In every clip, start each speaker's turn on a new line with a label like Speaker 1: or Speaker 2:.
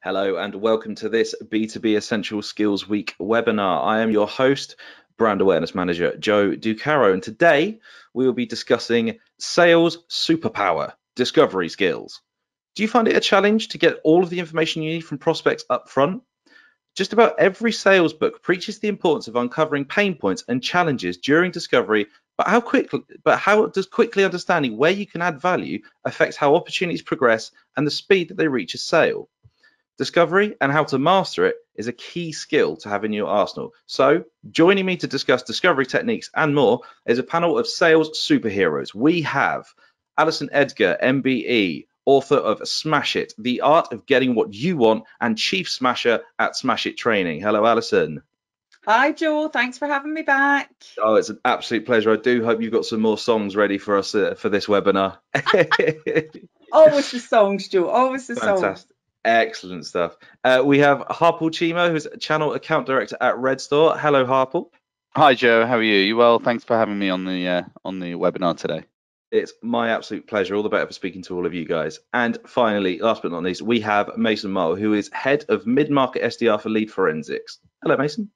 Speaker 1: Hello and welcome to this B2B Essential Skills Week webinar. I am your host, Brand Awareness Manager Joe Ducaro, and today we will be discussing sales superpower, discovery skills. Do you find it a challenge to get all of the information you need from prospects up front? Just about every sales book preaches the importance of uncovering pain points and challenges during discovery, but how does quickly understanding where you can add value affect how opportunities progress and the speed that they reach a sale? Discovery and how to master it is a key skill to have in your arsenal. So, joining me to discuss discovery techniques and more is a panel of sales superheroes. We have Alison Edgar, MBE, author of Smash It, The Art of Getting What You Want, and Chief Smasher at Smash It Training. Hello, Alison.
Speaker 2: Hi, Joel. Thanks for having me back.
Speaker 1: Oh, it's an absolute pleasure. I do hope you've got some more songs ready for us for this webinar.
Speaker 2: Always the songs, Joel. Always the songs.
Speaker 1: Fantastic. Excellent stuff. We have Harpal Chimo, who's Channel Account Director at Red Store. Hello, Harpal.
Speaker 3: Hi, Joe. How are you? You well? Thanks for having me on the webinar today.
Speaker 1: It's my absolute pleasure. All the better for speaking to all of you guys. And finally, last but not least, we have Mason Mull, who is Head of Mid-Market SDR for Lead Forensics. Hello, Mason.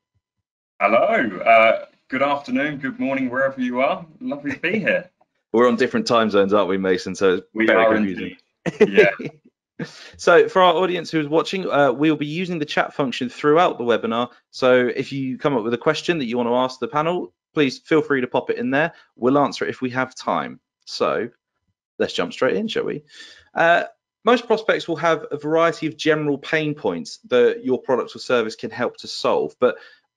Speaker 4: Hello. Good afternoon, good morning, wherever you are. Lovely to be here.
Speaker 1: We're on different time zones, aren't we, Mason? So it's very confusing.
Speaker 4: Yeah.
Speaker 1: So for our audience who's watching, we'll be using the chat function throughout the webinar. So if you come up with a question that you want to ask the panel, please feel free to pop it in there. We'll answer it if we have time. So let's jump straight in, shall we? Most prospects will have a variety of general pain points that your product or service can help to solve, but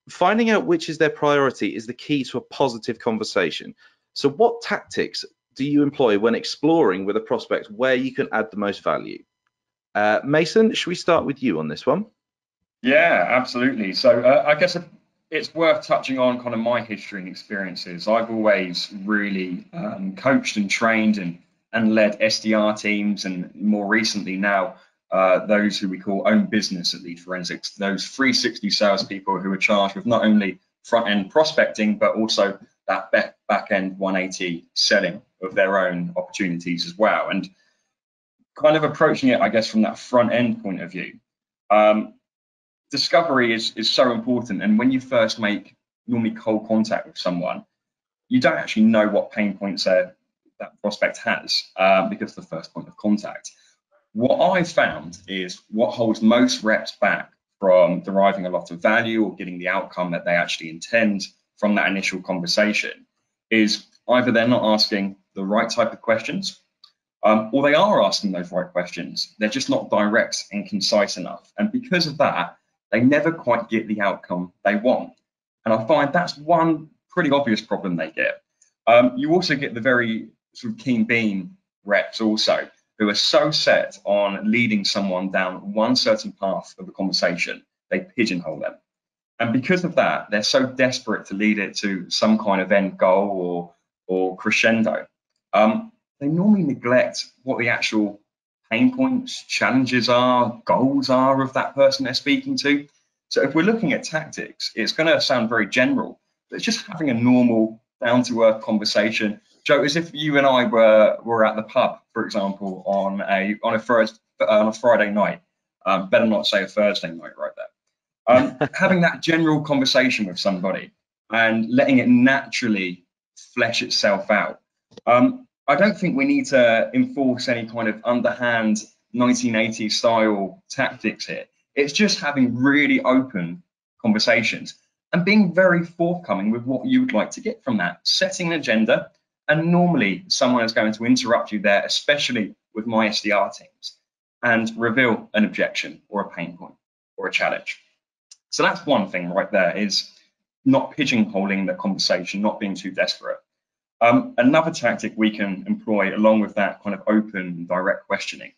Speaker 1: finding out which is their priority is the key to a positive conversation. So what tactics do you employ when exploring with a prospect where you can add the most value? Mason, should we start with you on this one?
Speaker 4: Yeah, absolutely. So I guess it's worth touching on kind of my history and experiences. I've always really coached and trained and led SDR teams, and more recently now those who we call own business at Lead Forensics, those 360 salespeople who are charged with not only front-end prospecting, but also that back-end 180 selling of their own opportunities as well. And kind of approaching it, I guess, from that front-end point of view, discovery is so important. And when you first make normally cold contact with someone, you don't actually know what pain points that prospect has because the first point of contact. What I've found is what holds most reps back from deriving a lot of value or getting the outcome that they actually intend from that initial conversation is either they're not asking the right type of questions, or they are asking those right questions. They're just not direct and concise enough. And because of that, they never quite get the outcome they want. And I find that's one pretty obvious problem they get. You also get the very sort of keen bean reps also, who are so set on leading someone down one certain path of the conversation, they pigeonhole them. And because of that, they're so desperate to lead it to some kind of end goal or crescendo. They normally neglect what the actual pain points, challenges are, goals are of that person they're speaking to. So if we're looking at tactics, it's going to sound very general, but it's just having a normal, down-to-earth conversation. Joe, as if you and I were at the pub, for example, on a Friday night. Better not say a Thursday night right there. Having that general conversation with somebody and letting it naturally flesh itself out. I don't think we need to enforce any kind of underhand 1980s style tactics here. It's just having really open conversations and being very forthcoming with what you would like to get from that, setting an agenda. And normally someone is going to interrupt you there, especially with my SDR teams, and reveal an objection or a pain point or a challenge. So that's one thing right there, is not pigeonholing the conversation, not being too desperate. Another tactic we can employ along with that kind of open, direct questioning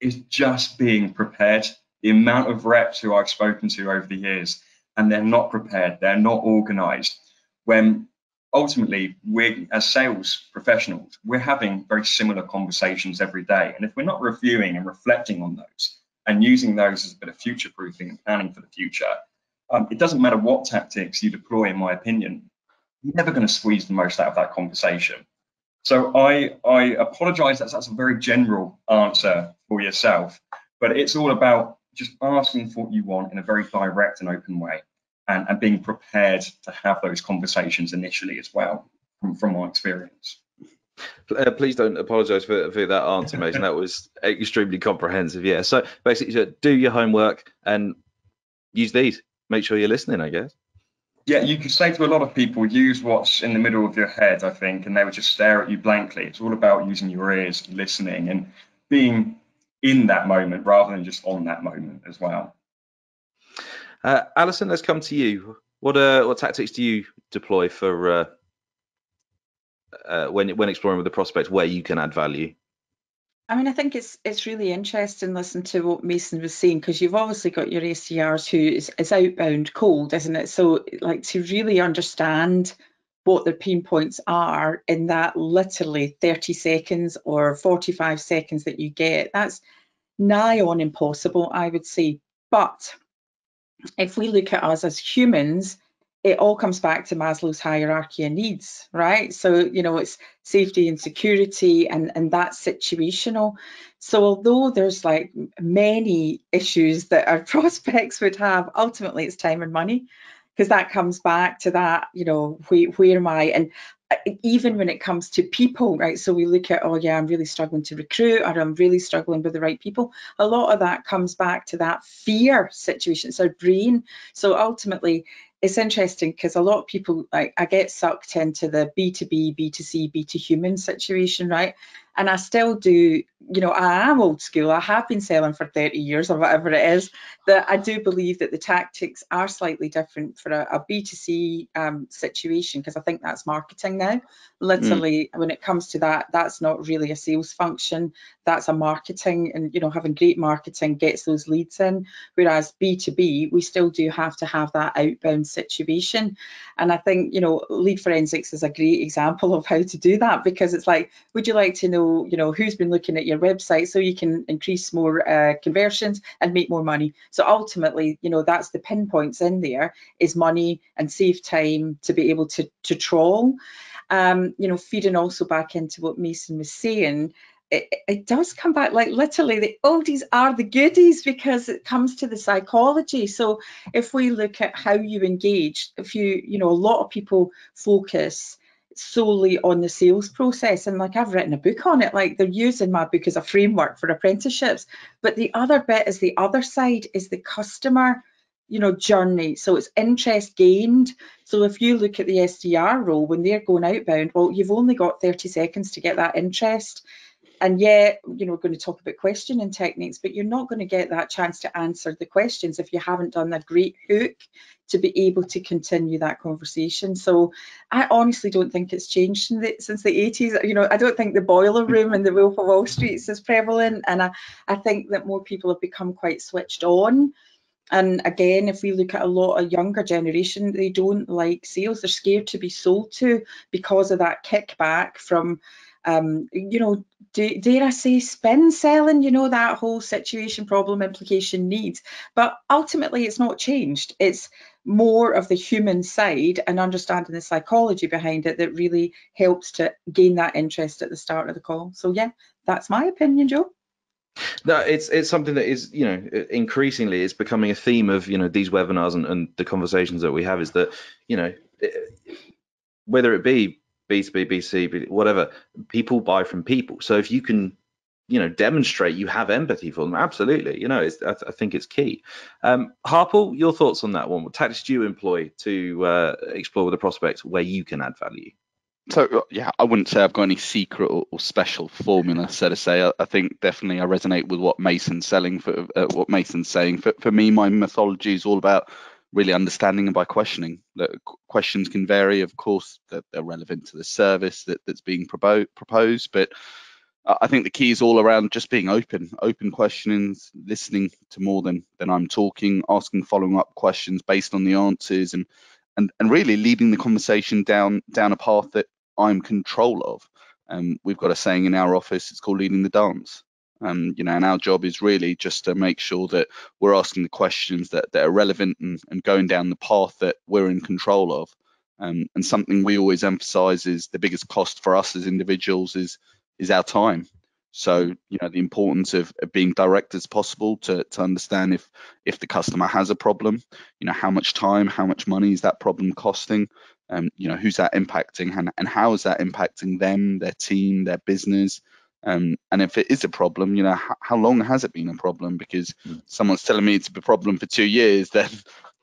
Speaker 4: is just being prepared. The amount of reps who I've spoken to over the years, and they're not prepared, they're not organized, when ultimately we're, as sales professionals, we're having very similar conversations every day. And if we're not reviewing and reflecting on those and using those as a bit of future proofing and planning for the future, it doesn't matter what tactics you deploy, in my opinion, you're never going to squeeze the most out of that conversation. So I apologize that that's a very general answer for yourself, but it's all about just asking for what you want in a very direct and open way, and being prepared to have those conversations initially as well, from my experience.
Speaker 1: Please don't apologise for that answer, Mason. That was extremely comprehensive. Yeah. So basically, do your homework and use these. Make sure you're listening, I guess.
Speaker 4: Yeah, you could say to a lot of people, use what's in the middle of your head, I think, and they would just stare at you blankly. It's all about using your ears, listening, and being in that moment rather than just on that moment as well.
Speaker 1: Alison, let's come to you. What tactics do you deploy for when exploring with the prospect where you can add value?
Speaker 2: I mean, I think it's really interesting listening to what Mason was saying, because you've obviously got your SDRs who is outbound cold, isn't it? So like to really understand what their pain points are in that literally 30 seconds or 45 seconds that you get, that's nigh on impossible, I would say. But if we look at us as humans, it all comes back to Maslow's hierarchy of needs, right? So, you know, it's safety and security, and that's situational. So although there's like many issues that our prospects would have, ultimately it's time and money, because that comes back to that, you know, where am I? And even when it comes to people, right? So we look at, oh yeah, I'm really struggling to recruit, or I'm really struggling with the right people. A lot of that comes back to that fear situation. It's our brain. So ultimately, it's interesting because a lot of people, like, I get sucked into the B2B, B2C, B2Human situation, right? And I still do, you know, I am old school. I have been selling for 30 years or whatever it is, that I do believe that the tactics are slightly different for a B2C situation, because I think that's marketing now. Literally, when it comes to that, that's not really a sales function. That's a marketing, and, you know, having great marketing gets those leads in. Whereas B2B, we still do have to have that outbound situation. And I think, you know, lead forensics is a great example of how to do that, because it's like, would you like to know, you know, who's been looking at your website so you can increase more conversions and make more money? So ultimately, you know, that's the pinpoints in there, is money and save time to be able to trawl. You know, feeding also back into what Mason was saying, it does come back, like literally the oldies are the goodies, because it comes to the psychology. So if we look at how you engage, you know, a lot of people focus solely on the sales process, and like I've written a book on it, like they're using my book as a framework for apprenticeships, but the other bit is the other side, is the customer, you know, journey. So it's interest gained. So if you look at the SDR role, when they're going outbound, well, you've only got 30 seconds to get that interest. And yet, you know, we're going to talk about questioning techniques, but you're not going to get that chance to answer the questions if you haven't done a great hook to be able to continue that conversation. So I honestly don't think it's changed since the 80s. You know, I don't think the boiler room and the Wolf of Wall Street is as prevalent. And I think that more people have become quite switched on. And again, if we look at a lot of younger generation, they don't like sales. They're scared to be sold to because of that kickback from, you know, dare I say, spin selling, you know, that whole situation, problem, implication, needs. But ultimately, it's not changed. It's more of the human side and understanding the psychology behind it that really helps to gain that interest at the start of the call. So yeah, that's my opinion, Joe.
Speaker 1: No, it's something that is, you know, increasingly it's becoming a theme of, you know, these webinars and the conversations that we have, is that, you know, whether it be B2B, B2C, whatever, people buy from people. So if you can, you know, demonstrate you have empathy for them, absolutely, you know, I think it's key. Harpal, your thoughts on that one? What tactics do you employ to explore with a prospect where you can add value?
Speaker 3: So yeah, I wouldn't say I've got any secret or special formula, so to say. I think definitely I resonate with what Mason's saying. For me, my methodology is all about really understanding and by questioning. The questions can vary, of course, that they're relevant to the service that's being proposed, but I think the key is all around just being open questionings, listening to more than I'm talking, asking following up questions based on the answers, and really leading the conversation down a path that I'm control of. We've got a saying in our office, it's called leading the dance. You know, and our job is really just to make sure that we're asking the questions that are relevant and going down the path that we're in control of. And something we always emphasize is the biggest cost for us as individuals is our time. So, the importance of being direct as possible to understand if the customer has a problem, how much time, how much money is that problem costing, who's that impacting, and how is that impacting them, their team, their business, and if it is a problem, how long has it been a problem? Because someone's telling me it's a problem for 2 years, then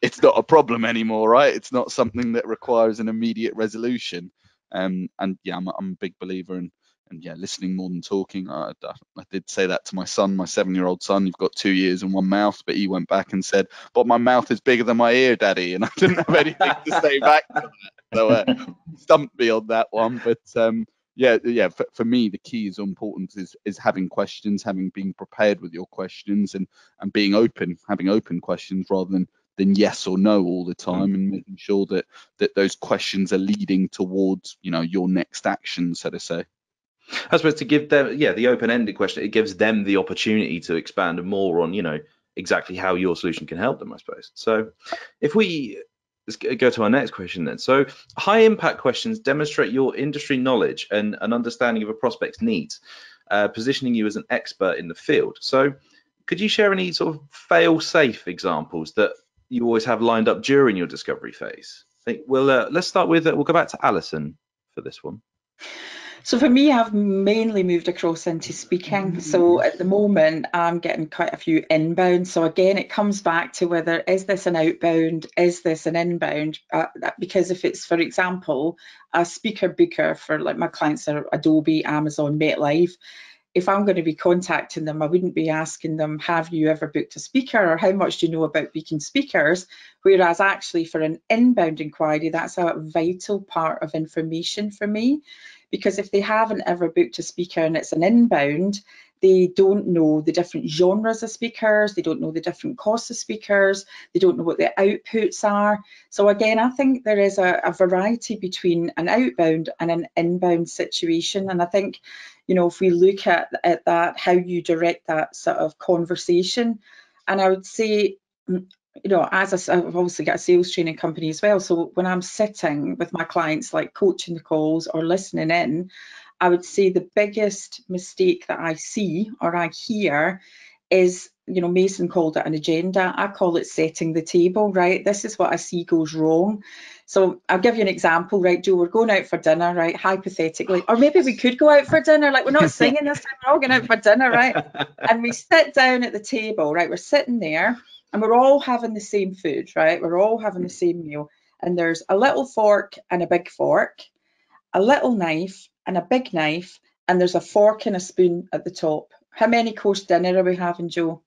Speaker 3: it's not a problem anymore, right? It's not something that requires an immediate resolution. And yeah, I'm a big believer in listening more than talking. I did say that to my son, my 7-year-old son. You've got 2 ears and one mouth, but he went back and said, "But my mouth is bigger than my ear, Daddy," and I didn't have anything to say back to that. So stumped me on that one. But for me, the key is important is having questions, being prepared with your questions, and being open, having open questions rather than yes or no all the time, and making sure that those questions are leading towards your next action, so to say.
Speaker 1: I suppose to give them, the open-ended question, it gives them the opportunity to expand more on, exactly how your solution can help them, I suppose. So if let's go to our next question then. So high-impact questions demonstrate your industry knowledge and an understanding of a prospect's needs, positioning you as an expert in the field. So could you share any sort of fail-safe examples that you always have lined up during your discovery phase? I think let's start with, we'll go back to Alison for this one.
Speaker 2: So for me, I've mainly moved across into speaking. So at the moment, I'm getting quite a few inbound. So again, it comes back to whether, is this an outbound, is this an inbound? Because if it's, for example, a speaker booker for, like, my clients are Adobe, Amazon, MetLife, if I'm going to be contacting them, I wouldn't be asking them, have you ever booked a speaker, or how much do you know about booking speakers? Whereas actually for an inbound inquiry, that's a vital part of information for me. Because if they haven't ever booked a speaker and it's an inbound, they don't know the different genres of speakers, they don't know the different costs of speakers, they don't know what the outputs are. So again, I think there is a variety between an outbound and an inbound situation. And I think, if we look at that, how you direct that sort of conversation, and I would say, as I've obviously got a sales training company as well. So when I'm sitting with my clients, like coaching the calls or listening in, I would say the biggest mistake that I see or I hear is, Mason called it an agenda. I call it setting the table, right? This is what I see goes wrong. So I'll give you an example, right, Joe? We're going out for dinner, right? Hypothetically, or maybe we could go out for dinner. Like, we're not singing this time, we're all going out for dinner, right? And we sit down at the table, right? We're sitting there. And we're all having the same food, right? We're all having the same meal. And there's a little fork and a big fork, a little knife and a big knife, and there's a fork and a spoon at the top. How many course dinner are we having, Joe?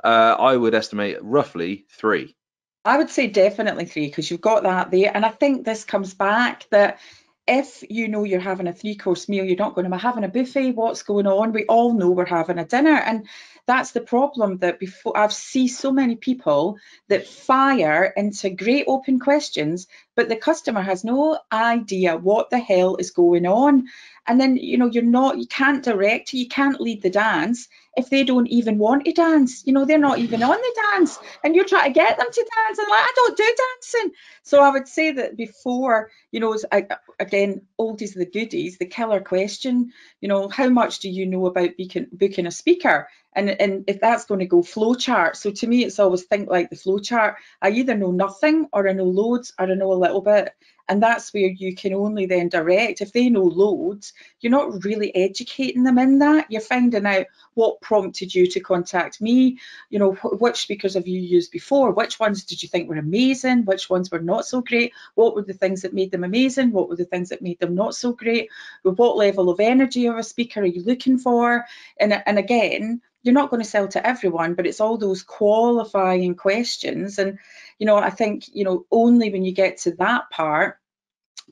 Speaker 1: I would estimate roughly 3.
Speaker 2: I would say definitely 3, because you've got that there. And I think this comes back that if you're having a 3-course meal, you're not going to be having a buffet. What's going on? We all know we're having a dinner. And that's the problem, that I've seen so many people that fire into great open questions, but the customer has no idea what the hell is going on. And then, you can't direct, you can't lead the dance if they don't even want to dance. They're not even on the dance, and you're trying to get them to dance, and like, I don't do dancing. So I would say that before, again, oldies the goodies, the killer question, how much do you know about booking a speaker? And if that's going to go flow chart. So to me, it's always think like the flow chart. I either know nothing, or I know loads, or I know a little bit. And that's where you can only then direct. If they know loads, you're not really educating them in that. You're finding out what prompted you to contact me, which speakers have you used before, which ones did you think were amazing, which ones were not so great, what were the things that made them amazing, what were the things that made them not so great, what level of energy of a speaker are you looking for? And again, you're not going to sell to everyone, but it's all those qualifying questions. And, I think, only when you get to that part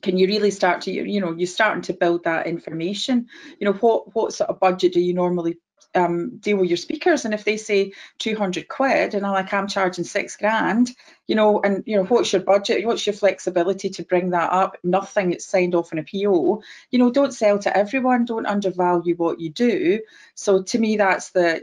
Speaker 2: can you really start to, you're starting to build that information. What sort of budget do you normally deal with your speakers? And if they say 200 quid and I'm charging 6 grand, what's your budget? What's your flexibility to bring that up? Nothing, it's signed off in a PO. Don't sell to everyone, don't undervalue what you do. So to me, that's the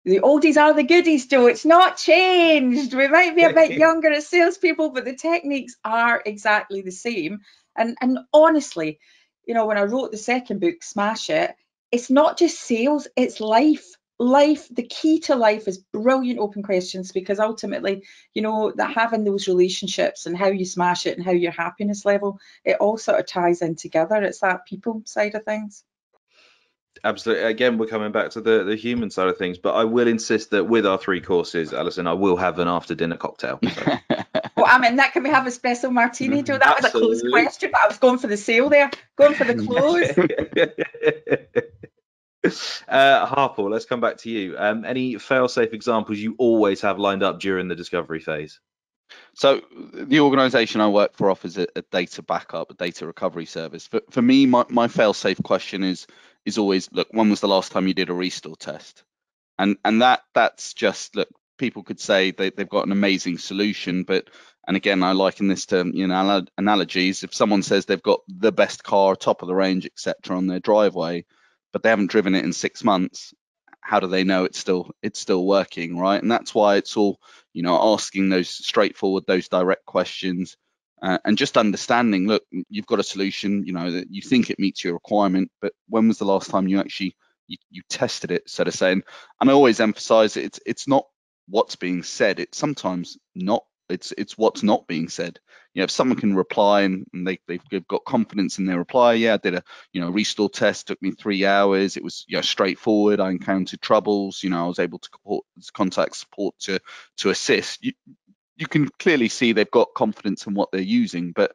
Speaker 2: oldies are the goodies, Joe. It's not changed. We might be a bit younger as salespeople, but the techniques are exactly the same. And honestly, when I wrote the second book, Smash It, it's not just sales, it's life. Life, the key to life is brilliant open questions, because ultimately, you know, that having those relationships and how you smash it and how your happiness level, it all sort of ties in together. It's that people side of things.
Speaker 1: Absolutely. Again, we're coming back to the human side of things, but I will insist that with our 3 courses, Alison, I will have an after dinner cocktail. So.
Speaker 2: Well, I mean, that can we have a espresso martini, Joe? That was a close question, but I was going for the sale there, going for the close.
Speaker 1: Harper, let's come back to you. Any fail-safe examples you always have lined up during the discovery phase?
Speaker 3: So the organisation I work for offers a data backup, a data recovery service. For me, my fail-safe question is always, look, when was the last time you did a restore test? And that's just, look, people could say they've got an amazing solution, and again, I liken this to, you know, analogies. If someone says they've got the best car, top of the range, etc., on their driveway, but they haven't driven it in 6 months, how do they know it's still working, right? And that's why it's all, you know, asking those straightforward, those direct questions, and just understanding, look, you've got a solution, you know, that you think it meets your requirement, but when was the last time you actually you tested it, so to say? And I always emphasize it's not what's being said, it's sometimes not, it's what's not being said. You know, if someone can reply and they've got confidence in their reply, yeah, I did a, you know, restore test, took me 3 hours, it was, you know, straightforward, I encountered troubles, you know, I was able to contact support to assist. You can clearly see they've got confidence in what they're using, but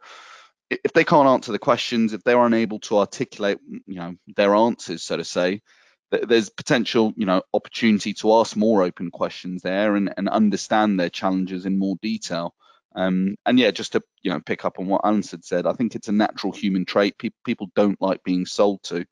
Speaker 3: if they can't answer the questions, if they're unable to articulate, you know, their answers, so to say, there's potential, you know, opportunity to ask more open questions there and understand their challenges in more detail. And yeah, just to, you know, pick up on what Alison said, I think it's a natural human trait. People don't like being sold to.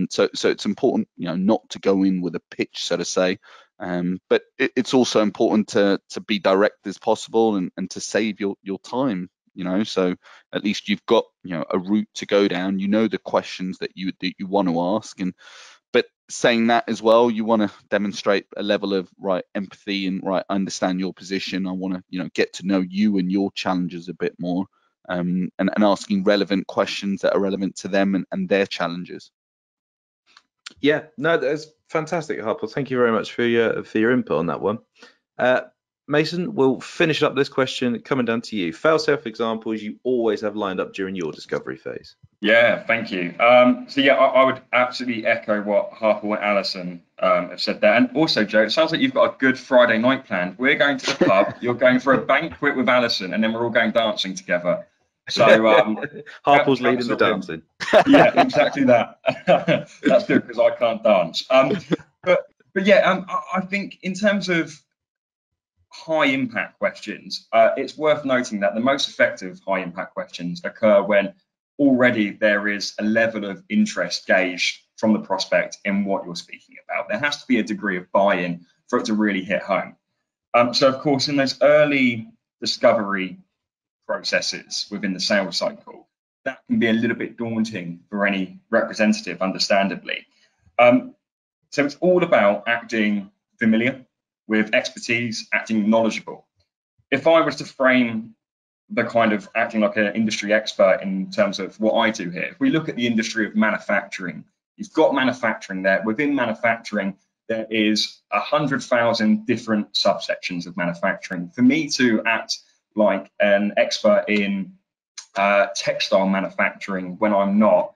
Speaker 3: So it's important, you know, not to go in with a pitch, so to say. But it's also important to be direct as possible and to save your time, you know, so at least you've got, you know, a route to go down, you know, the questions that you want to ask. And but saying that as well, you want to demonstrate a level of empathy and understand your position. I want to, you know, get to know you and your challenges a bit more, and asking relevant questions that are relevant to them and their challenges.
Speaker 1: Yeah, no, that's fantastic, Harper. Thank you very much for your input on that one. Mason, we'll finish up this question coming down to you. Fail-safe examples you always have lined up during your discovery phase.
Speaker 4: Yeah, thank you. So yeah, I would absolutely echo what Harper and Alison have said there. And also, Joe, it sounds like you've got a good Friday night planned. We're going to the pub, you're going for a banquet with Alison, and then we're all going dancing together. So
Speaker 1: Harper's leading the dancing.
Speaker 4: Yeah, exactly that. That's good because I can't dance. But yeah, I think in terms of high impact questions, it's worth noting that the most effective high impact questions occur when already there is a level of interest gauged from the prospect in what you're speaking about. There has to be a degree of buy-in for it to really hit home. So of course, in those early discovery processes within the sales cycle, that can be a little bit daunting for any representative, understandably. So it's all about acting familiar with expertise, acting knowledgeable. If I was to frame the kind of acting like an industry expert in terms of what I do here, if we look at the industry of manufacturing, you've got manufacturing there. Within manufacturing, there is 100,000 different subsections of manufacturing. For me to act like an expert in textile manufacturing when I'm not,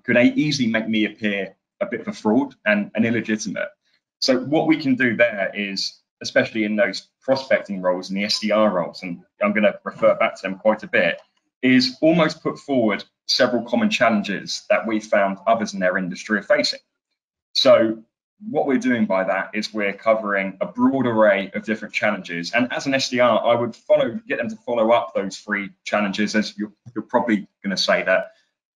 Speaker 4: could easily make me appear a bit of a fraud and illegitimate. So what we can do there is, especially in those prospecting roles and the SDR roles, and I'm going to refer back to them quite a bit, is almost put forward several common challenges that we found others in their industry are facing. So what we're doing by that is we're covering a broad array of different challenges. And as an SDR, I would get them to follow up those 3 challenges, as you're probably going to say that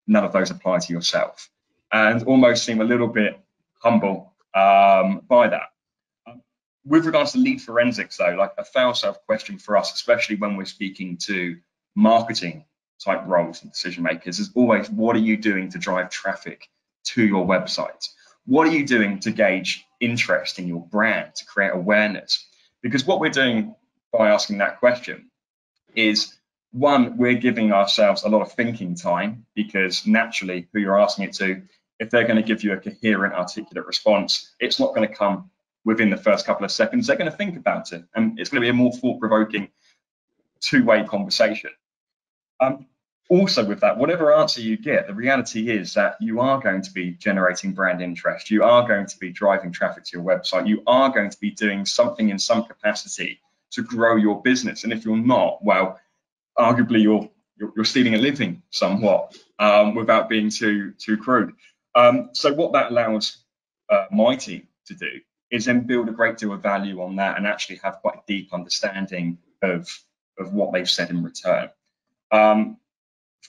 Speaker 4: none of those apply to yourself, and almost seem a little bit humble by that. With regards to lead forensics, though, like a fail-safe question for us, especially when we're speaking to marketing type roles and decision makers, is always, what are you doing to drive traffic to your website? What are you doing to gauge interest in your brand, to create awareness? Because what we're doing by asking that question is, one, we're giving ourselves a lot of thinking time, because naturally who you're asking it to if they're going to give you a coherent, articulate response, it's not going to come within the first couple of seconds. They're going to think about it, and it's going to be a more thought-provoking two-way conversation. Also with that, whatever answer you get, the reality is that you are going to be generating brand interest. You are going to be driving traffic to your website. You are going to be doing something in some capacity to grow your business. And if you're not, well, arguably you're stealing a living somewhat, without being too crude. So what that allows my team to do is then build a great deal of value on that and actually have quite a deep understanding of what they've said in return.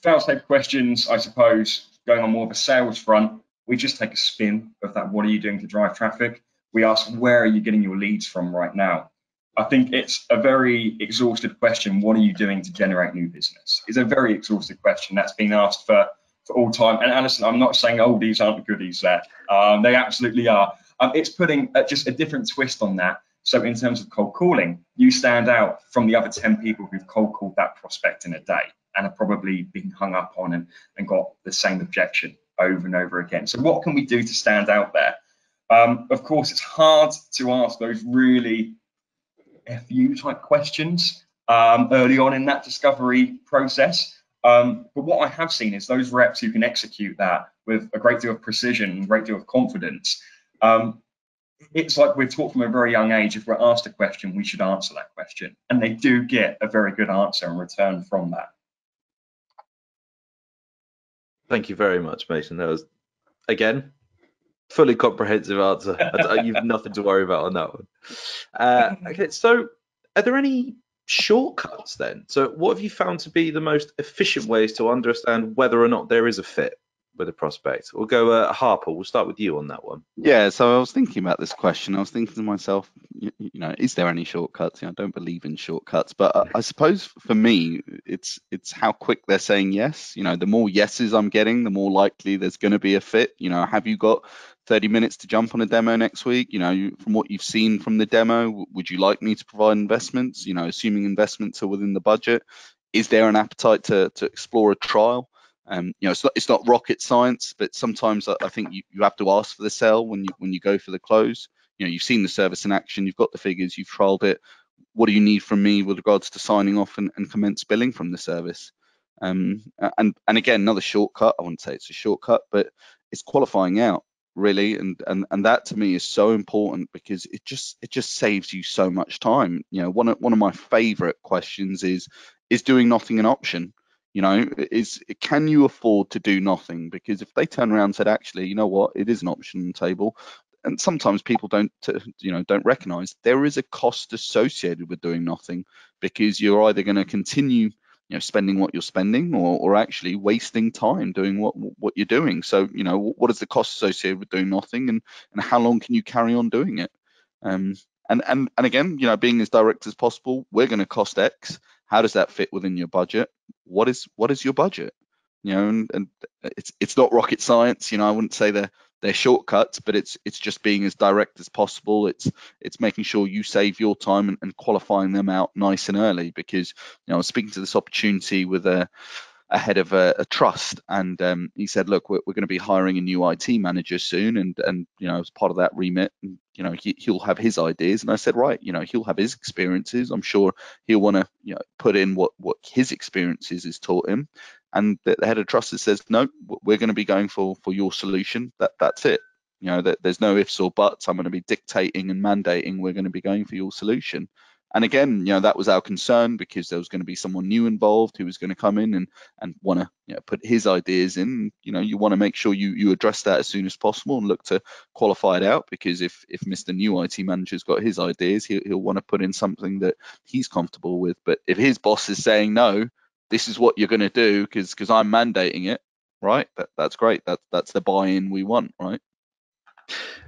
Speaker 4: Fail-safe questions, I suppose, going on more of a sales front, we just take a spin of that. What are you doing to drive traffic? We ask, where are you getting your leads from right now? I think it's a very exhaustive question. What are you doing to generate new business? It's a very exhaustive question that's been asked for all time. And Alison, I'm not saying, oh, these aren't the goodies there. They absolutely are. It's putting just a different twist on that. So in terms of cold calling, you stand out from the other 10 people who've cold called that prospect in a day and have probably been hung up on and got the same objection over and over again. So what can we do to stand out there? Of course, it's hard to ask those really FU type questions early on in that discovery process. But what I have seen is those reps who can execute that with a great deal of precision and a great deal of confidence. It's like we're taught from a very young age, if we're asked a question, we should answer that question. And they do get a very good answer in return from that.
Speaker 1: Thank you very much, Mason. That was, again, fully comprehensive answer. You've nothing to worry about on that one. Okay, so are there any shortcuts then? So what have you found to be the most efficient ways to understand whether or not there is a fit with a prospect? We'll go Harper, we'll start with you on that one.
Speaker 3: Yeah, so I was thinking about this question. I was thinking to myself, you know, is there any shortcuts? You know, I don't believe in shortcuts, but I suppose for me, it's how quick they're saying yes. You know, the more yeses I'm getting, the more likely there's going to be a fit. You know, have you got 30 minutes to jump on a demo next week? You know, from what you've seen from the demo, would you like me to provide investments? You know, assuming investments are within the budget, is there an appetite to explore a trial? You know, it's not rocket science, but sometimes I think you have to ask for the sale when you go for the close. You know, you've seen the service in action, you've got the figures, you've trialed it. What do you need from me with regards to signing off and commence billing from the service? And again, another shortcut. I wouldn't say it's a shortcut, but it's qualifying out really, and that to me is so important because it just saves you so much time. You know, one of my favorite questions is doing nothing an option? You know, can you afford to do nothing? Because if they turn around and said, actually, you know what, it is an option on the table, and sometimes people don't recognize there is a cost associated with doing nothing, because you're either going to continue, you know, spending what you're spending, or actually wasting time doing what you're doing. So, you know, what is the cost associated with doing nothing, and how long can you carry on doing it? And again, you know, being as direct as possible, we're going to cost X. How does that fit within your budget? What is your budget? You know, and it's not rocket science. You know, I wouldn't say they're shortcuts, but it's just being as direct as possible. It's making sure you save your time and qualifying them out nice and early. Because, you know, I was speaking to this opportunity with a head of a trust, and he said, look, we're going to be hiring a new IT manager soon, and you know, as part of that remit, you know, he'll have his ideas. And I said, right, you know, he'll have his experiences. I'm sure he'll want to, you know, put in what his experiences has taught him. And the head of trust says, no, we're going to be going for your solution. That's it. You know, there's no ifs or buts. I'm going to be dictating and mandating. We're going to be going for your solution. And again, you know, that was our concern, because there was going to be someone new involved who was going to come in and want to, you know, put his ideas in. You know, you want to make sure you address that as soon as possible and look to qualify it out, because if Mr. New IT Manager's got his ideas, he'll want to put in something that he's comfortable with. But if his boss is saying, no, this is what you're going to do because I'm mandating it, right? That's great. That's the buy-in we want, right?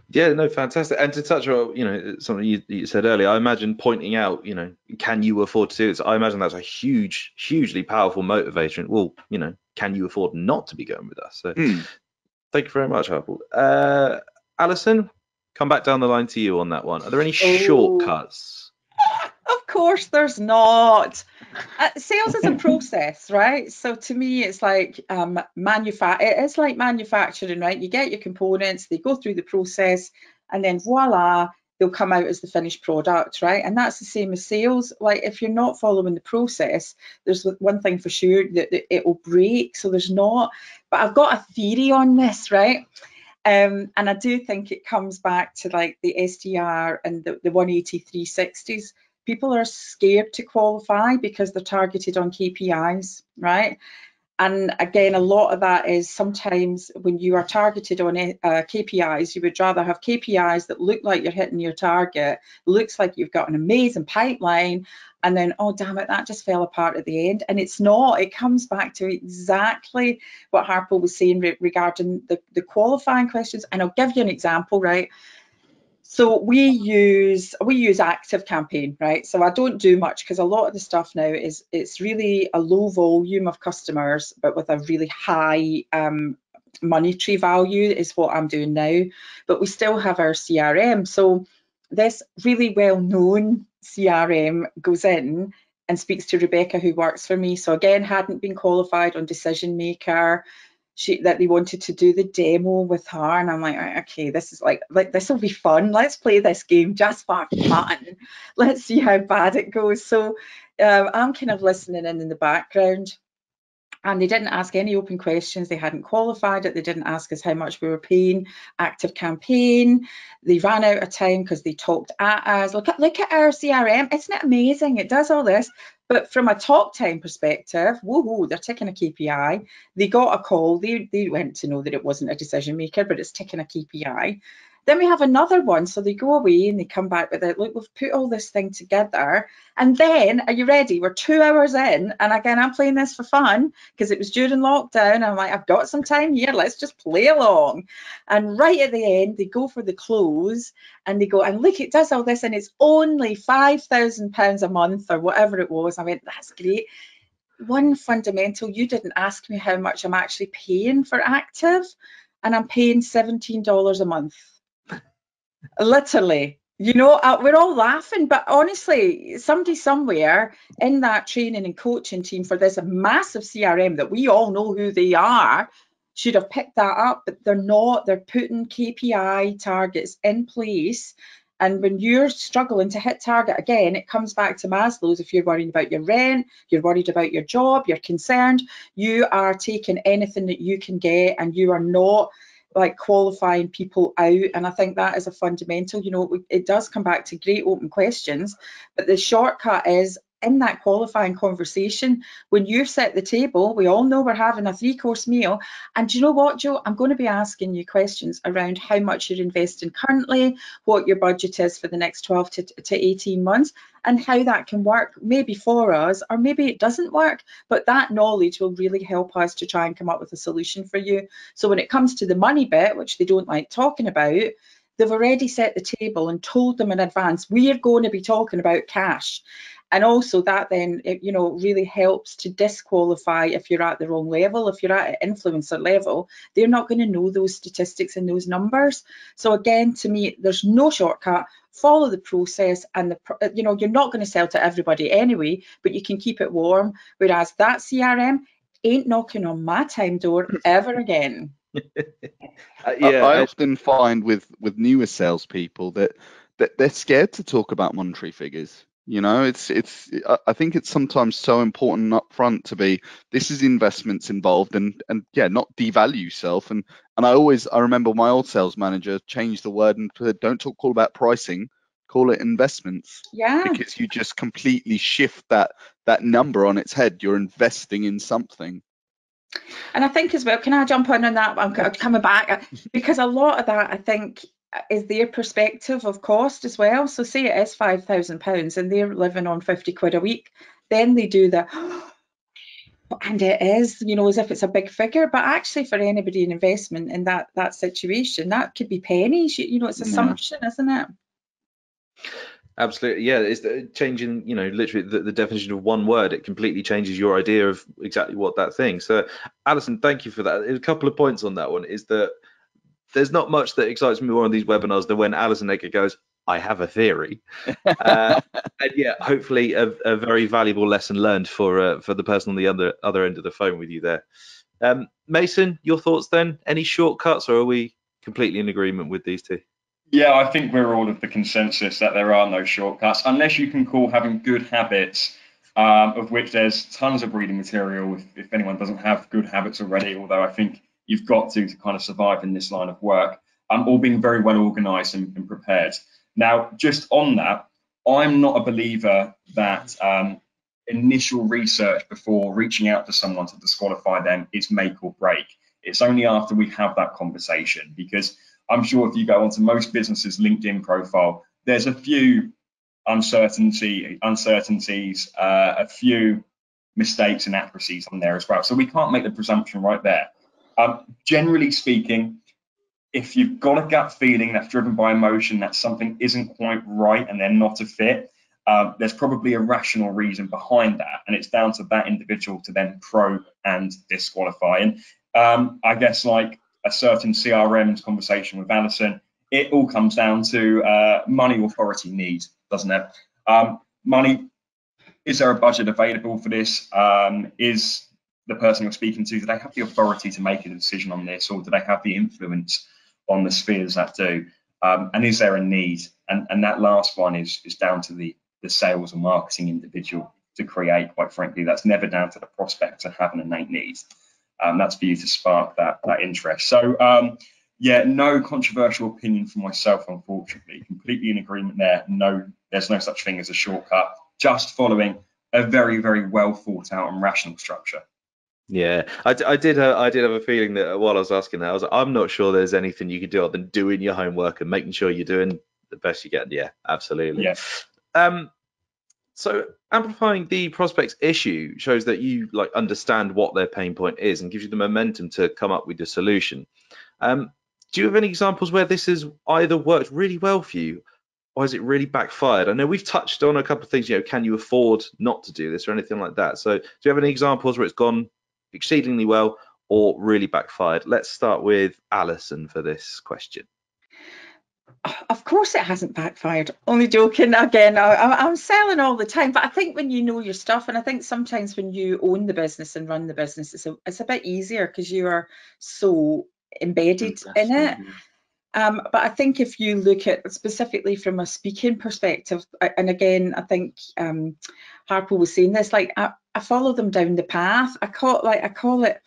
Speaker 1: Yeah, no, fantastic. And to touch on, you know, something you said earlier, I imagine pointing out, you know, can you afford to do this? I imagine that's a hugely powerful motivator. And, well, you know, can you afford not to be going with us? So thank you very much, Harper. Alison, come back down the line to you on that one. Are there any shortcuts?
Speaker 2: Of course there's not. Sales is a process, right? So to me, it's like it's like manufacturing, right? You get your components, they go through the process, and then voila, they'll come out as the finished product, right? And that's the same as sales. Like if you're not following the process, there's one thing for sure, that it will break. So there's not. But I've got a theory on this, right? And I do think it comes back to like the SDR and the 180 360s. People are scared to qualify because they're targeted on KPIs, right? And again, a lot of that is sometimes when you are targeted on KPIs, you would rather have KPIs that look like you're hitting your target, looks like you've got an amazing pipeline, and then, oh, damn it, that just fell apart at the end. And it's not. It comes back to exactly what Harpo was saying regarding the qualifying questions. And I'll give you an example, right? So we use Active Campaign, right? So I don't do much because a lot of the stuff now it's really a low volume of customers, but with a really high monetary value is what I'm doing now. But we still have our CRM. So this really well-known CRM goes in and speaks to Rebecca, who works for me. So again, hadn't been qualified on Decision Maker. That they wanted to do the demo with her, and I'm like, okay, this is like this will be fun. Let's play this game just for fun. Let's see how bad it goes. So I'm kind of listening in the background, and they didn't ask any open questions. They hadn't qualified it. They didn't ask us how much we were paying. Active Campaign. They ran out of time because they talked at us. Look at our CRM. Isn't it amazing? It does all this. But from a talk time perspective, woohoo, they're ticking a KPI. They got a call. They went to know that it wasn't a decision maker, but it's ticking a KPI. Then we have another one. So they go away and they come back with it. Look, we've put all this thing together. And then, are you ready? We're 2 hours in. And again, I'm playing this for fun because it was during lockdown. I'm like, I've got some time here. Let's just play along. And right at the end, they go for the close and they go, and look, it does all this. And it's only £5,000 a month or whatever it was. I went, that's great. One fundamental, you didn't ask me how much I'm actually paying for Active. And I'm paying $17 a month. Literally, we're all laughing, but honestly, somebody somewhere in that training and coaching team for this massive CRM that we all know who they are should have picked that up, but they're not. They're putting KPI targets in place. And when you're struggling to hit target, again, it comes back to Maslow's. If you're worried about your rent, you're worried about your job, you're concerned, you are taking anything that you can get, and you are not like qualifying people out. And I think that is a fundamental. It does come back to great open questions, but the shortcut is in that qualifying conversation. When you've set the table, we all know we're having a 3-course meal, and do you know what, Joe, I'm going to be asking you questions around how much you're investing currently, what your budget is for the next 12 to 18 months, and how that can work maybe for us, or maybe it doesn't work, but that knowledge will really help us to try and come up with a solution for you. So when it comes to the money bit, which they don't like talking about, they've already set the table and told them in advance, we are going to be talking about cash. And also that then, really helps to disqualify if you're at the wrong level. If you're at an influencer level, they're not going to know those statistics and those numbers. So again, to me, there's no shortcut. Follow the process, and you're not going to sell to everybody anyway, but you can keep it warm. Whereas that CRM ain't knocking on my time door ever again.
Speaker 3: I often find with newer salespeople that they're scared to talk about monetary figures. I think it's sometimes so important up front to be, this is investments involved, and not devalue self. And I remember my old sales manager changed the word and said, don't call about pricing, call it investments.
Speaker 2: Yeah.
Speaker 3: Because you just completely shift that number on its head. You're investing in something.
Speaker 2: And I think as well, can I jump on that? I'm coming back, because a lot of that, I think, is their perspective of cost as well. So say it is £5,000 and they're living on 50 quid a week, then they do the, and it is, as if it's a big figure, but actually for anybody in investment in that situation, that could be pennies. It's assumption, isn't it?
Speaker 1: Absolutely, yeah. It's changing, literally the definition of one word. It completely changes your idea of exactly what that thing. So, Alison, thank you for that. A couple of points on that one is that there's not much that excites me more on these webinars than when Alison Egger goes, I have a theory. And yeah, hopefully a very valuable lesson learned for the person on the other end of the phone with you there. Mason, your thoughts then? Any shortcuts, or are we completely in agreement with these two?
Speaker 4: Yeah, I think we're all of the consensus that there are no shortcuts, unless you can call having good habits, of which there's tons of reading material if anyone doesn't have good habits already, although I think you've got to kind of survive in this line of work, or being very well organized and prepared. Now, just on that, I'm not a believer that initial research before reaching out to someone to disqualify them is make or break. It's only after we have that conversation, because I'm sure if you go onto most businesses' LinkedIn profile, there's a few uncertainties, a few mistakes and accuracies on there as well. So we can't make the presumption right there. Generally speaking, if you've got a gut feeling that's driven by emotion that something isn't quite right and they're not a fit, there's probably a rational reason behind that, and it's down to that individual to then probe and disqualify. And I guess, like a certain CRM's conversation with Alison, it all comes down to money, authority, need, doesn't it? Money, is there a budget available for this? Is the person you're speaking to, do they have the authority to make a decision on this, or do they have the influence on the spheres that do? And is there a need? And that last one is down to the sales or marketing individual to create. Quite frankly, that's never down to the prospect to have an innate need. That's for you to spark that interest. So yeah, no controversial opinion from myself, unfortunately. Completely in agreement there. No, there's no such thing as a shortcut. Just following a very, very well thought out and rational structure.
Speaker 1: Yeah, I did have a feeling that while I was asking that, I'm not sure there's anything you can do other than doing your homework and making sure you're doing the best you can. Yeah, absolutely.
Speaker 4: Yeah.
Speaker 1: So amplifying the prospect's issue shows that you understand what their pain point is and gives you the momentum to come up with the solution. Do you have any examples where this has either worked really well for you, or has it really backfired? I know we've touched on a couple of things, can you afford not to do this or anything like that? So do you have any examples where it's gone exceedingly well or really backfired? Let's start with Alison for this question.
Speaker 2: Of course it hasn't backfired. Only joking. Again, I'm selling all the time, but I think when you know your stuff, and I think sometimes when you own the business and run the business, it's a bit easier because you are so embedded in it. But I think if you look at specifically from a speaking perspective, and again, I think Harpo was saying this, I follow them down the path. I call it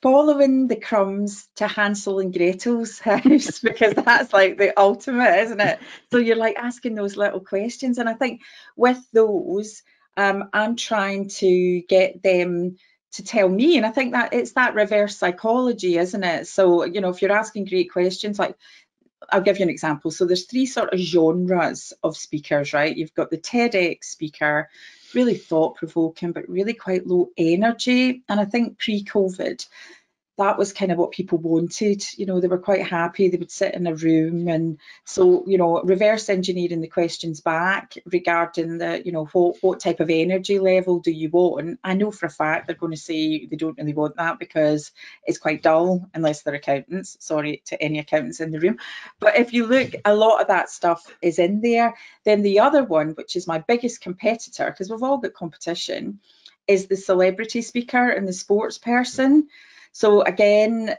Speaker 2: following the crumbs to Hansel and Gretel's house, because that's the ultimate, isn't it? So you're asking those little questions, and I think with those, I'm trying to get them to tell me, and I think that it's that reverse psychology, isn't it? So if you're asking great questions, I'll give you an example. So there's three sort of genres of speakers, right? You've got the TEDx speaker, really thought-provoking, but really quite low energy. And I think pre-COVID, that was kind of what people wanted. They were quite happy. They would sit in a room. And so, reverse engineering the questions back regarding the, what type of energy level do you want? I know for a fact they're going to say they don't really want that because it's quite dull, unless they're accountants. Sorry to any accountants in the room. But if you look, a lot of that stuff is in there. Then the other one, which is my biggest competitor, because we've all got competition, is the celebrity speaker and the sports person. So again,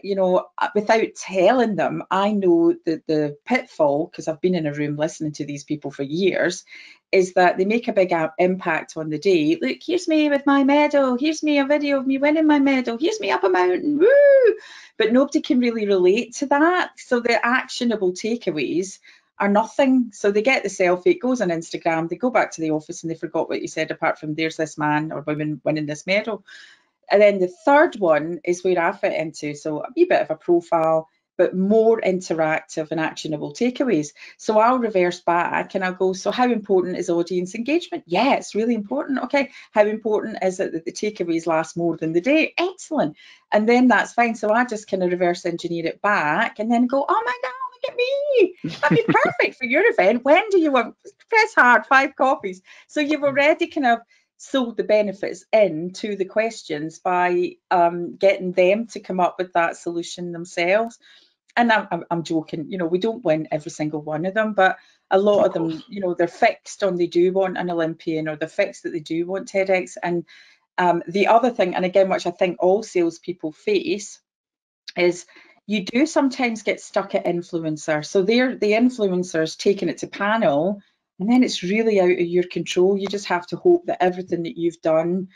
Speaker 2: without telling them, I know that the pitfall, because I've been in a room listening to these people for years, is that they make a big impact on the day. Look, here's me with my medal. Here's me a video of me winning my medal. Here's me up a mountain. Woo! But nobody can really relate to that. So the actionable takeaways are nothing. So they get the selfie, it goes on Instagram, they go back to the office and they forgot what you said, apart from there's this man or woman winning this medal. And then the third one is where I fit into, so a wee bit of a profile, but more interactive and actionable takeaways. So I'll reverse back and I'll go, so how important is audience engagement? Yeah, it's really important. Okay, how important is it that the takeaways last more than the day? Excellent. And then that's fine. So I just kind of reverse engineer it back and then go, oh my God, look at me. That'd be perfect for your event. When do you want? Press hard, 5 copies. So you've already kind of sold the benefits into the questions by getting them to come up with that solution themselves. And I'm joking, we don't win every single one of them, but a lot of
Speaker 3: course.
Speaker 2: them, you know, they're fixed on they do want an Olympian, or they're fixed that they do want TEDx. And the other thing, and again, which I think all salespeople face, is you do sometimes get stuck at influencer. So the influencer's taking it to panel, and then it's really out of your control. You just have to hope that everything that you've done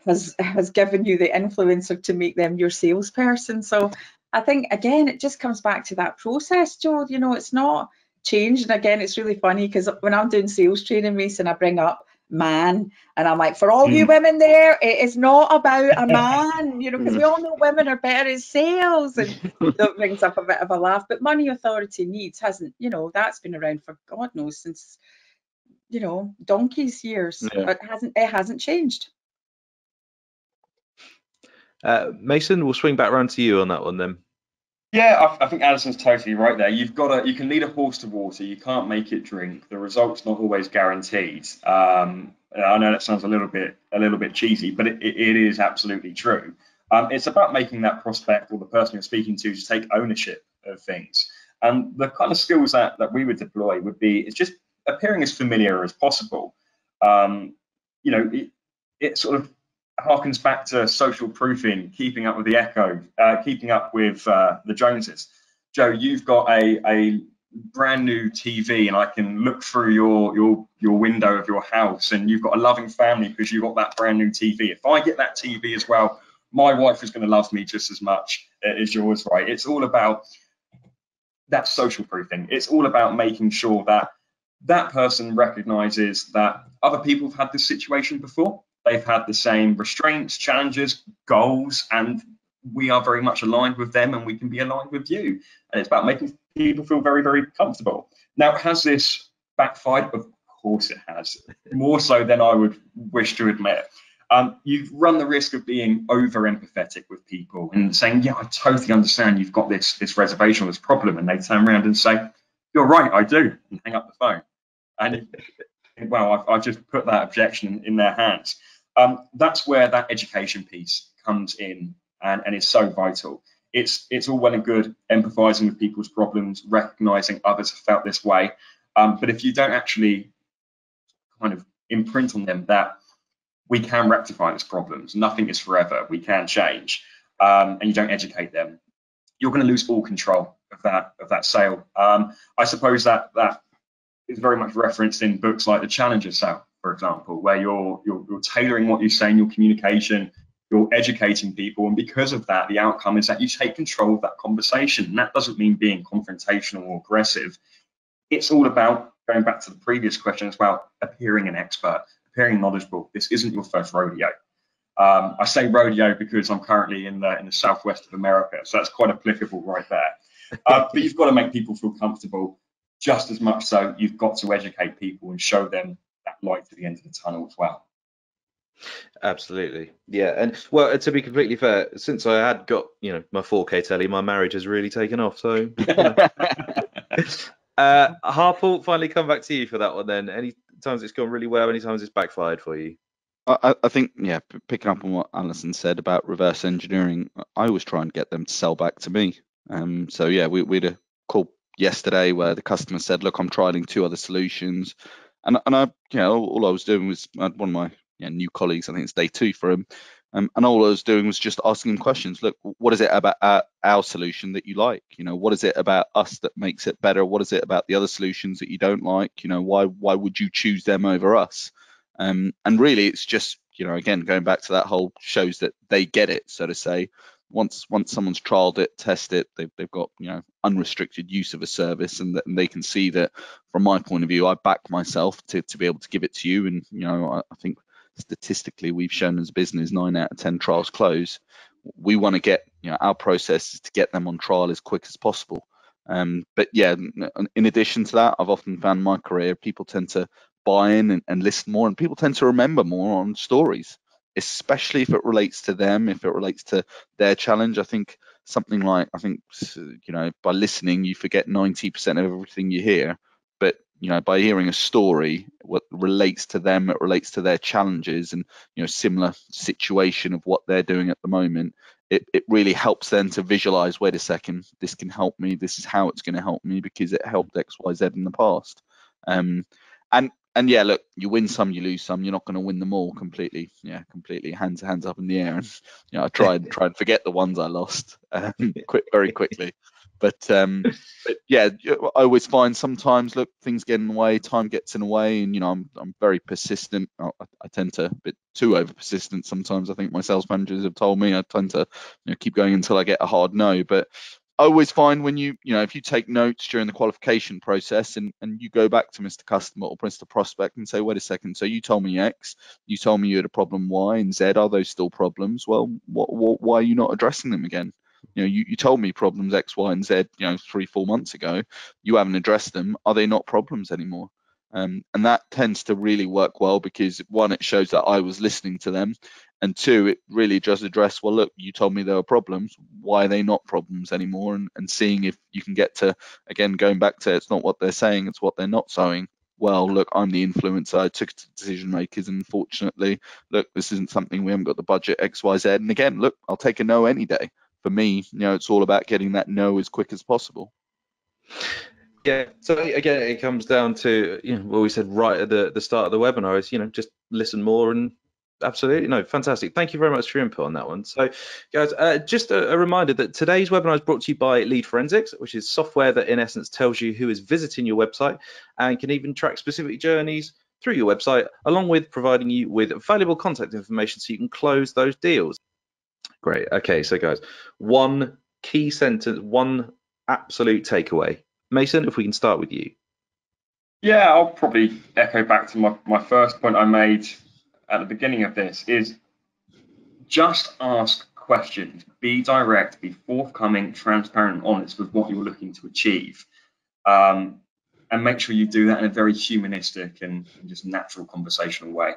Speaker 2: has given you the influencer to make them your salesperson. So I think, again, it just comes back to that process, Joe. You know, it's not changed. And again, it's really funny because when I'm doing sales training, Mason, I bring up man, and I'm like, for all you women there, it is not about a man, you know, because we all know women are better at sales, and that brings up a bit of a laugh. But money, authority, needs hasn't, you know, that's been around for God knows since, you know, donkey's years.
Speaker 3: Yeah.
Speaker 2: It hasn't changed.
Speaker 1: Mason, we'll swing back around to you on that one then.
Speaker 4: Yeah, I think Alison's totally right there. You can lead a horse to water. You can't make it drink. The result's not always guaranteed. I know that sounds a little bit cheesy, but it is absolutely true. It's about making that prospect or the person you're speaking to just take ownership of things. And the kind of skills that we would deploy would be, it's just appearing as familiar as possible. You know, it sort of harkens back to social proofing, keeping up with the echo, keeping up with the Joneses. Joe, you've got a brand new TV, and I can look through your window of your house, and you've got a loving family because you've got that brand new TV. If I get that TV as well, my wife is going to love me just as much as yours, right? It's all about that social proofing. It's all about making sure that that person recognizes that other people have had this situation before. They've had the same restraints, challenges, goals, and we are very much aligned with them, and we can be aligned with you. And it's about making people feel very, very comfortable. Now, has this backfired? Of course it has, more so than I would wish to admit. You run the risk of being over empathetic with people and saying, yeah, I totally understand you've got this reservation or this problem, and they turn around and say, you're right, I do, and hang up the phone. And well, I've just put that objection in their hands. That's where that education piece comes in, and is so vital. It's all well and good empathizing with people's problems, recognizing others have felt this way, but if you don't actually kind of imprint on them that we can rectify these problems, nothing is forever, we can change, and you don't educate them, you're going to lose all control of that sale. I suppose that is very much referenced in books like The Challenger Sale, for example, where you're tailoring what you say in your communication, you're educating people, and because of that, the outcome is that you take control of that conversation. And that doesn't mean being confrontational or aggressive. It's all about, going back to the previous question as well, appearing an expert, appearing knowledgeable. This isn't your first rodeo. I say rodeo because I'm currently in the southwest of America, so that's quite applicable right there. But you've got to make people feel comfortable. Just as much so, you've got to educate people and show them that light at the end of the tunnel as well.
Speaker 1: Absolutely, yeah. And well, to be completely fair, since I had got my 4K telly, my marriage has really taken off. So, Harpal, finally come back to you for that one. Then, any times it's gone really well, any times it's backfired for you?
Speaker 3: I think, yeah, picking up on what Alison said about reverse engineering, I always try and get them to sell back to me. So yeah, we had a call yesterday where the customer said, look, I'm trialing 2 other solutions, and I, all I was doing was, I had one of my new colleagues, I think it's day 2 for him, and all I was doing was just asking him questions. Look, what is it about our solution that you like? What is it about us that makes it better? What is it about the other solutions that you don't like? Why would you choose them over us? And really, it's just, again, going back to that whole, shows that they get it, so to say. Once someone's trialed it, tested it, they've got unrestricted use of a service, and they can see that from my point of view, I back myself to be able to give it to you. And I think statistically we've shown as a business 9 out of 10 trials close. We want to get our process is to get them on trial as quick as possible. But yeah, in addition to that, I've often found in my career people tend to buy in and listen more, and people tend to remember more on stories, especially if it relates to them, if it relates to their challenge. I think something like, by listening, you forget 90% of everything you hear. But, by hearing a story, what relates to them, it relates to their challenges and, similar situation of what they're doing at the moment, it really helps them to visualize, wait a second, this can help me. This is how it's going to help me because it helped X, Y, Z in the past. And yeah, look, you win some, you lose some. You're not going to win them all completely. Yeah, completely hands up in the air. And I try and forget the ones I lost very quickly. But yeah, I always find sometimes, look, things get in the way, time gets in the way, and I'm very persistent. I tend to a bit too over persistent sometimes. I think my sales managers have told me I tend to keep going until I get a hard no. But I always find when if you take notes during the qualification process and you go back to Mr. Customer or Mr. Prospect and say, wait a second, so you told me X, you told me you had a problem Y and Z, are those still problems? Well, why are you not addressing them again? You told me problems X, Y, and Z, 3-4 months ago. You haven't addressed them. Are they not problems anymore? And that tends to really work well because, one, it shows that I was listening to them, and two, it really does address, well, look, you told me there were problems. Why are they not problems anymore? And seeing if you can get to, again, going back to it's not what they're saying, it's what they're not saying. Well, look, I'm the influencer. I took it to decision makers, and unfortunately, look, this isn't something, we haven't got the budget X, Y, Z. And again, look, I'll take a no any day. For me, it's all about getting that no as quick as possible.
Speaker 1: Yeah. So again, it comes down to what we said right at the start of the webinar is just listen more, and absolutely no, fantastic. Thank you very much for your input on that one. So, guys, just a reminder that today's webinar is brought to you by Lead Forensics, which is software that in essence tells you who is visiting your website and can even track specific journeys through your website, along with providing you with valuable contact information so you can close those deals. Great. Okay, so guys, one key sentence, one absolute takeaway. Mason, if we can start with you.
Speaker 4: Yeah, I'll probably echo back to my first point I made at the beginning of this is just ask questions, be direct, be forthcoming, transparent, and honest with what you're looking to achieve. And make sure you do that in a very humanistic and just natural conversational way.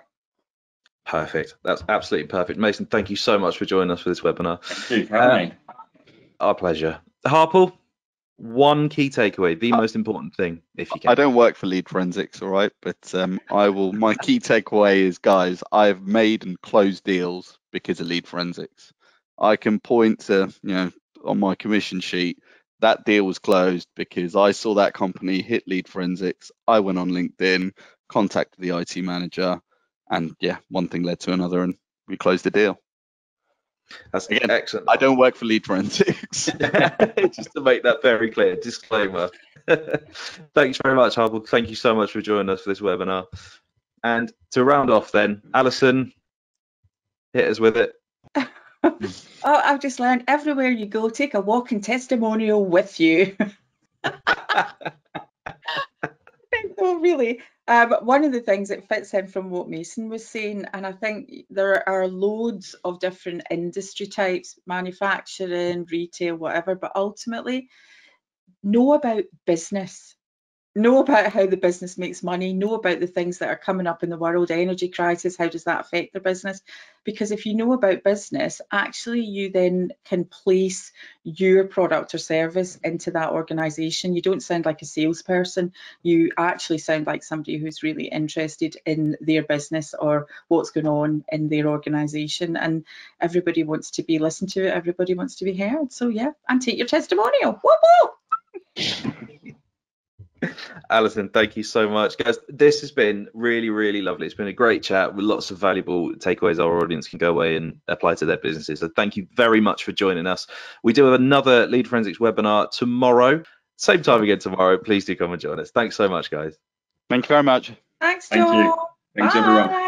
Speaker 1: Perfect. That's absolutely perfect. Mason, thank you so much for joining us for this webinar.
Speaker 4: Thank you for having me.
Speaker 1: Our pleasure. Harpal, one key takeaway, the most important thing, if you can.
Speaker 3: I don't work for Lead Forensics, all right, but my key takeaway is, guys, I've made and closed deals because of Lead Forensics. I can point to, on my commission sheet, that deal was closed because I saw that company hit Lead Forensics. I went on LinkedIn, contacted the IT manager, and yeah, one thing led to another, and we closed the deal.
Speaker 1: That's
Speaker 3: again
Speaker 1: excellent.
Speaker 3: I don't work for Lead Forensics.
Speaker 1: Just to make that very clear, disclaimer. Thanks very much, Harpal. Thank you so much for joining us for this webinar. And to round off then, Alison, hit us with it.
Speaker 2: I've just learned everywhere you go, take a walking testimonial with you. No, really. One of the things that fits in from what Mason was saying, and I think there are loads of different industry types, manufacturing, retail, whatever, but ultimately know about business. Know about how the business makes money, know about the things that are coming up in the world, energy crisis, how does that affect their business? Because if you know about business, actually you then can place your product or service into that organization. You don't sound like a salesperson, you actually sound like somebody who's really interested in their business or what's going on in their organization. And everybody wants to be listened to, everybody wants to be heard. So yeah, and take your testimonial. Whoop, whoop.
Speaker 1: Alison, thank you so much. Guys, this has been really, really lovely. It's been a great chat with lots of valuable takeaways our audience can go away and apply to their businesses. So thank you very much for joining us. We do have another Lead Forensics webinar tomorrow. Same time again tomorrow. Please do come and join us. Thanks so much, guys.
Speaker 3: Thank you very much.
Speaker 2: Thanks,
Speaker 4: Thank
Speaker 2: Joe.
Speaker 4: you. Thanks, everyone.